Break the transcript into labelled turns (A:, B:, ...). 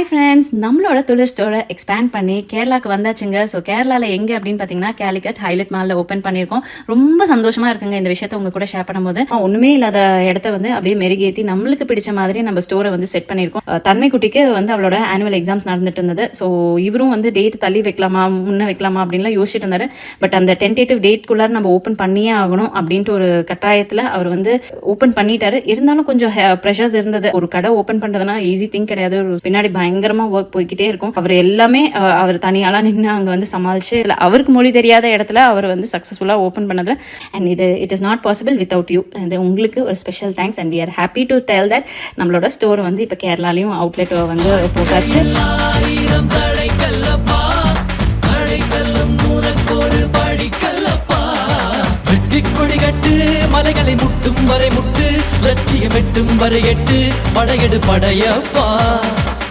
A: Hi friends, நம்மளோட துளிர் ஸ்டோரை expand பண்ணி கேரளாக்கு வந்தாச்சுங்க. ஸோ கேரளாவில் எங்கே அப்படின்னு பார்த்தீங்கன்னா கேலிக்கட் ஹைலைட் மாலில் ஓப்பன் பண்ணியிருக்கோம். ரொம்ப சந்தோஷமா இருக்குங்க இந்த விஷயத்த உங்க கூட ஷேர் பண்ணும்போது. ஒன்றுமே இல்லாத இடத்த வந்து அப்படியே மெருகேற்றி நம்மளுக்கு பிடிச்ச மாதிரி நம்ம ஸ்டோரை வந்து செட் பண்ணியிருக்கோம். தன்மை குட்டிக்கு வந்து அவளோட ஆனுவல் எக்ஸாம்ஸ் நடந்துட்டு இருந்தது. ஸோ இவரும் வந்து டேட் தள்ளி வைக்கலாமா முன்ன வைக்கலாமா அப்படின்லாம் யோசிச்சுட்டு இருந்தாரு. பட் அந்த டென்டேட்டிவ் டேட்குள்ளார நம்ம ஓப்பன் பண்ணியே ஆகணும் அப்படின்ட்டு ஒரு கட்டாயத்தில் அவர் வந்து ஓப்பன் பண்ணிட்டாரு. இருந்தாலும் கொஞ்சம் ப்ரெஷர்ஸ் இருந்தது. ஒரு கடை ஓப்பன் பண்றதுனா ஈஸி திங் கிடையாது. பின்னாடி பயங்கரமா ஒர்க் போய்கிட்டே இருக்கும். அவர் எல்லாமே அவர் தனியால நின்று அங்க வந்து சமாளிச்சு அவருக்கு மொழி தெரியாத இடத்துல அவர் வந்து சக்சஸ்ஃபுல்லா ஓபன் பண்ணது. அண்ட் இது it is not possible without you. உங்களுக்கு ஒரு special thanks and we are happy to tell that நம்மளோட ஸ்டோர் வந்து இப்ப கேரளாலையும் அவுட்லெட் வந்து போட்டாச்சு.
B: கொடி கட்டு மலைகளை முட்டும் வரை முட்டு லட்சியம் வெட்டும் வரை எட்டு படையெடு படையப்பா.